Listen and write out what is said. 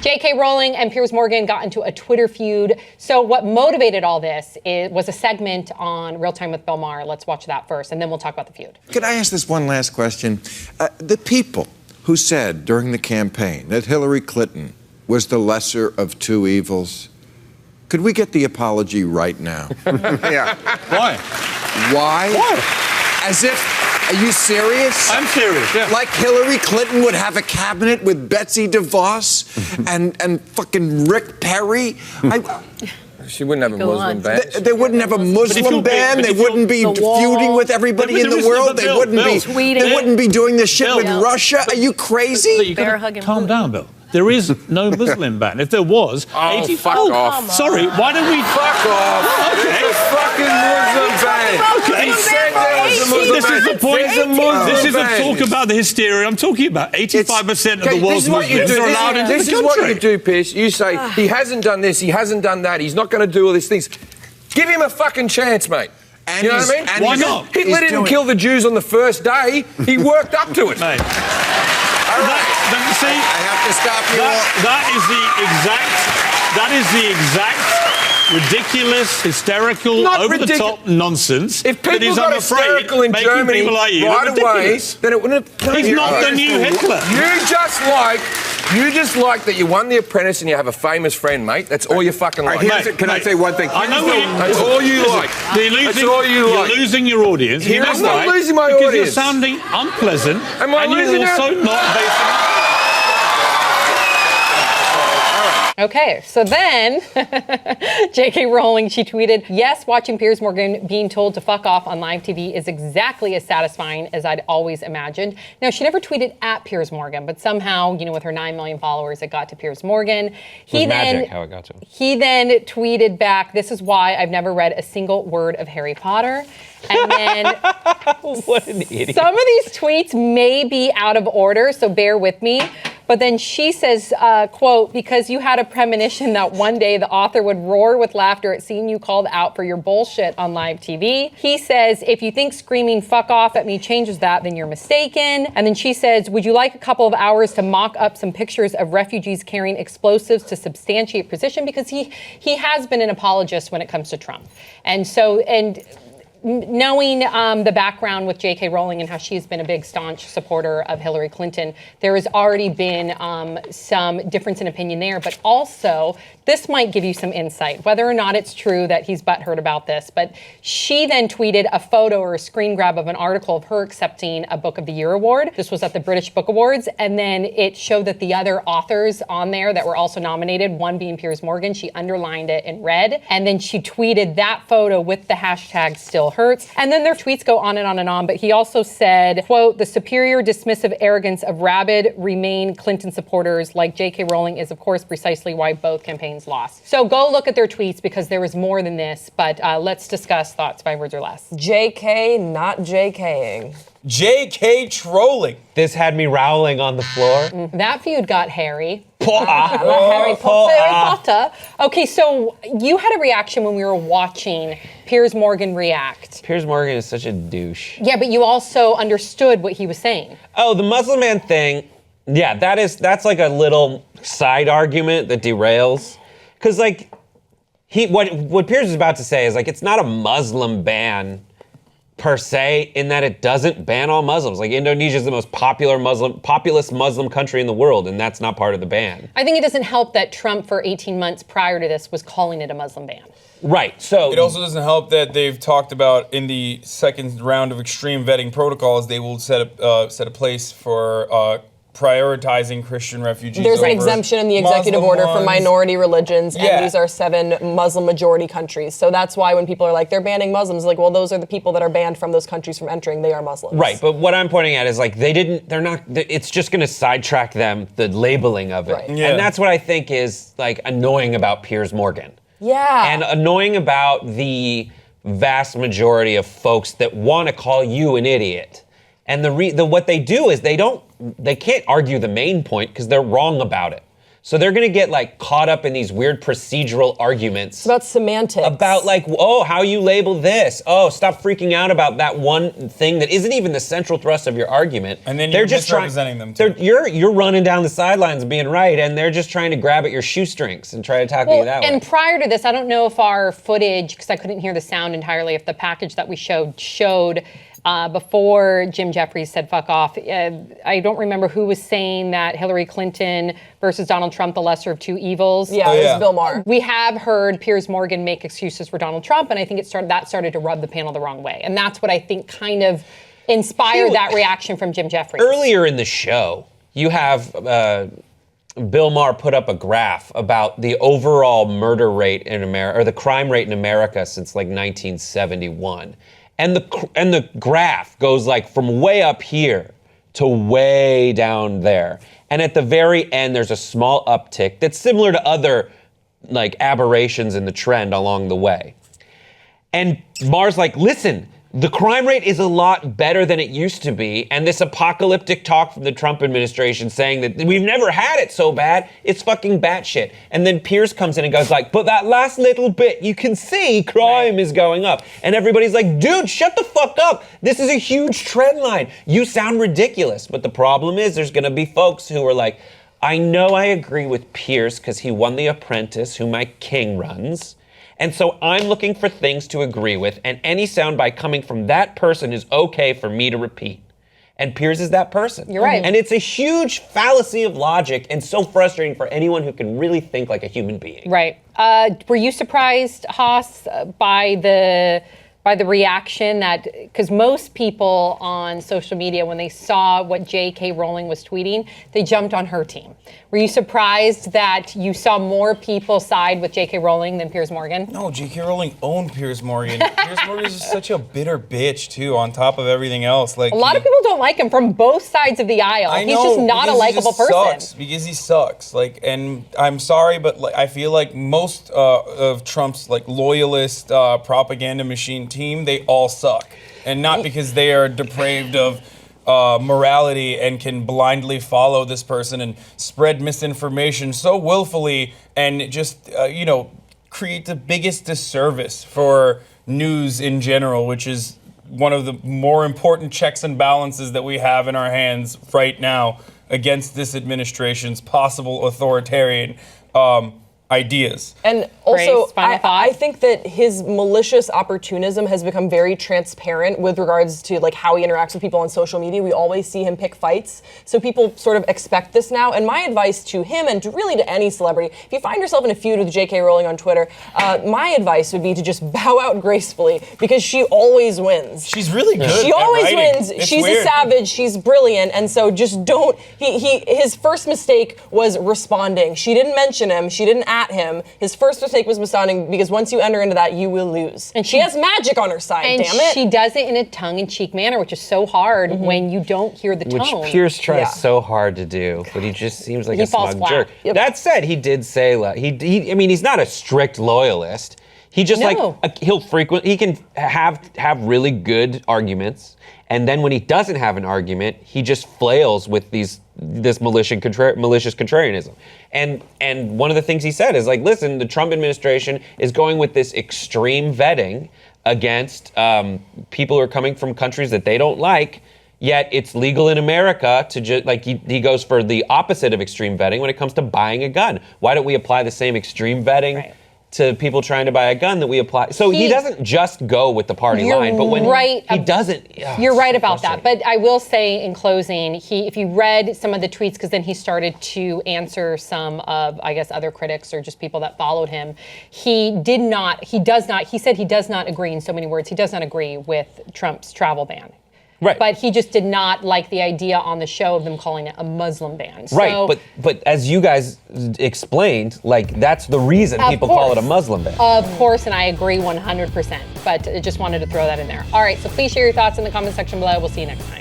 J.K. Rowling and Piers Morgan got into a Twitter feud. So what motivated all this was a segment on Real Time with Bill Maher. Let's watch that first, and then we'll talk about the feud. Can I ask this one last question? The people who said during the campaign that Hillary Clinton was the lesser of two evils, could we get the apology right now? Yeah. Why? Why? Why? As if... Are you serious? I'm serious, yeah. Like Hillary Clinton would have a cabinet with Betsy DeVos and fucking Rick Perry? She wouldn't have a Muslim ban. They wouldn't have a Muslim ban. They wouldn't be feuding with everybody in the world. They wouldn't be doing this shit with Russia. Are you crazy? Calm down, Bill. There is no Muslim ban. If there was, fuck off. Sorry, why don't we... Fuck off. Okay. It's a fucking Muslim ban. Okay. He said there was a Muslim This is the point. There's a Muslim This is ban. the talk about the hysteria. I'm talking about 85% of the world's Muslims are allowed into the country. This is what you do, Piers. You say, he hasn't done this, he hasn't done that, he's not going to do all these things. Give him a fucking chance, mate. And you know what I mean? and Why not? Hitler didn't kill the Jews on the first day. He worked up to it. Mate. See, I have to stop you. That is the exact ridiculous, hysterical, over-the-top nonsense. If people that is, got I'm afraid, hysterical in making Germany people like you right away, ridiculous. then it wouldn't have... He's not the new Hitler. You just like that you won The Apprentice and you have a famous friend, mate. That's all you fucking like. Can I say one thing? I know That's all you like. That's all you're losing your audience. I'm not losing my because audience. You're sounding unpleasant. Am I and losing you're also it? not basing... Okay, so then J.K. Rowling, she tweeted, yes, watching Piers Morgan being told to fuck off on live TV is exactly as satisfying as I'd always imagined. Now, she never tweeted at Piers Morgan, but somehow, with her 9 million followers, it got to Piers Morgan. Magic how it got to him. He then tweeted back, this is why I've never read a single word of Harry Potter. And then What an idiot. some of these tweets may be out of order, so bear with me. But then she says, quote, because you had a premonition that one day the author would roar with laughter at seeing you called out for your bullshit on live TV. He says, if you think screaming fuck off at me changes that, then you're mistaken. And then she says, would you like a couple of hours to mock up some pictures of refugees carrying explosives to substantiate position? Because he has been an apologist when it comes to Trump. And so, knowing the background with J.K. Rowling and how she's been a big staunch supporter of Hillary Clinton, there has already been some difference in opinion there. But also, this might give you some insight, whether or not it's true that he's butthurt about this. But she then tweeted a photo or a screen grab of an article of her accepting a Book of the Year award. This was at the British Book Awards. And then it showed that the other authors on there that were also nominated, one being Piers Morgan, she underlined it in red. And then she tweeted that photo with the hashtag still hurts. And then their tweets go on and on and on. But he also said, quote, the superior dismissive arrogance of rabid Remain Clinton supporters like J.K. Rowling is, of course, precisely why both campaigns lost. So go look at their tweets because there was more than this. But let's discuss thoughts, 5 words or less. JK, not JKing. J.K. trolling. This had me rowling on the floor. That feud got hairy. Harry Potter. Okay, so you had a reaction when we were watching Piers Morgan react. Piers Morgan is such a douche. Yeah, but you also understood what he was saying. Oh, the Muslim man thing. Yeah, that's like a little side argument that derails. Because what Piers is about to say is it's not a Muslim ban per se, in that it doesn't ban all Muslims. Indonesia is the most populous Muslim country in the world, and that's not part of the ban. I think it doesn't help that Trump, for 18 months prior to this, was calling it a Muslim ban. Right, so... It also doesn't help that they've talked about in the second round of extreme vetting protocols, they will set a place for prioritizing Christian refugees. There's an exemption in the executive order for minority religions, and these are 7 Muslim majority countries. So that's why when people are like, they're banning Muslims, well, those are the people that are banned from those countries from entering. They are Muslims. Right, but what I'm pointing at is it's just going to sidetrack them, the labeling of it. Right. Yeah. And that's what I think is annoying about Piers Morgan. Yeah. And annoying about the vast majority of folks that want to call you an idiot. And what they do is they can't argue the main point because they're wrong about it. So they're going to get like caught up in these weird procedural arguments. It's about semantics. About like, oh, how you label this. Oh, stop freaking out about that one thing that isn't even the central thrust of your argument. And then they're you're just misrepresenting them too. You're running down the sidelines being right, and they're just trying to grab at your shoestrings and try to tackle you that way. And prior to this, I don't know if our footage, because I couldn't hear the sound entirely, if the package that we showed before Jim Jeffries said fuck off. I don't remember who was saying that Hillary Clinton versus Donald Trump, the lesser of two evils. Yeah, it was Bill Maher. We have heard Piers Morgan make excuses for Donald Trump, and I think that started to rub the panel the wrong way. And that's what I think kind of inspired that reaction from Jim Jeffries. Earlier in the show, you have Bill Maher put up a graph about the overall murder rate in America, or the crime rate in America since like 1971. And the graph goes like from way up here to way down there. And at the very end, there's a small uptick that's similar to other like aberrations in the trend along the way. And Maher's like, listen, the crime rate is a lot better than it used to be, and this apocalyptic talk from the Trump administration saying that we've never had it so bad, it's fucking batshit. And then Piers comes in and goes like, but that last little bit, you can see crime is going up. And everybody's like, dude, shut the fuck up. This is a huge trend line. You sound ridiculous. But the problem is there's gonna be folks who are like, I know I agree with Piers because he won The Apprentice, who my king runs. And so I'm looking for things to agree with, and any soundbite coming from that person is okay for me to repeat. And Piers is that person. You're right. And it's a huge fallacy of logic and so frustrating for anyone who can really think like a human being. Right. Were you surprised, Haas, by the reaction that, because most people on social media, when they saw what J.K. Rowling was tweeting, they jumped on her team. Were you surprised that you saw more people side with J.K. Rowling than Piers Morgan? No, J.K. Rowling owned Piers Morgan. Piers Morgan is just such a bitter bitch, too, on top of everything else. Like, a lot of people don't like him from both sides of the aisle. I know, he's just not a likable person. Because he sucks. Like, and I'm sorry, but like, I feel like most of Trump's like loyalist propaganda machine team, they all suck. And not because they are depraved of morality and can blindly follow this person and spread misinformation so willfully and just, create the biggest disservice for news in general, which is one of the more important checks and balances that we have in our hands right now against this administration's possible authoritarian ideas. And also, Grace, final thought? I think that his malicious opportunism has become very transparent with regards to like how he interacts with people on social media. We always see him pick fights, so people sort of expect this now. And my advice to him, and really to any celebrity, if you find yourself in a feud with J.K. Rowling on Twitter, my advice would be to just bow out gracefully, because she always wins. She's really good. She at always writing. wins. It's She's weird. a savage. She's brilliant, and so just don't. His first mistake was responding. She didn't mention him. She didn't at him. His first mistake was responding, because once you enter into that, you will lose. And she has magic on her side. And damn it. she does it in a tongue-in-cheek manner, which is so hard when you don't hear the Which tone. Piers tries Yeah. so hard to do, but he just seems like He a falls smug flat. jerk. Yep. That said, he did say, he's not a strict loyalist. He just No. he can have really good arguments, and then when he doesn't have an argument, he just flails with this malicious contrarianism. And one of the things he said is like, listen, the Trump administration is going with this extreme vetting against people who are coming from countries that they don't like. Yet it's legal in America to just he goes for the opposite of extreme vetting when it comes to buying a gun. Why don't we apply the same extreme vetting to people trying to buy a gun that we apply? So he doesn't just go with the party line, but when he doesn't, You're right about that. But I will say in closing, if you read some of the tweets, because then he started to answer some of, I guess, other critics or just people that followed him, he said he does not agree, in so many words, he does not agree with Trump's travel ban. Right. But he just did not like the idea on the show of them calling it a Muslim ban. Right, So, but as you guys explained, that's the reason people call it a Muslim ban. Of course, and I agree 100%. But I just wanted to throw that in there. All right, so please share your thoughts in the comment section below. We'll see you next time.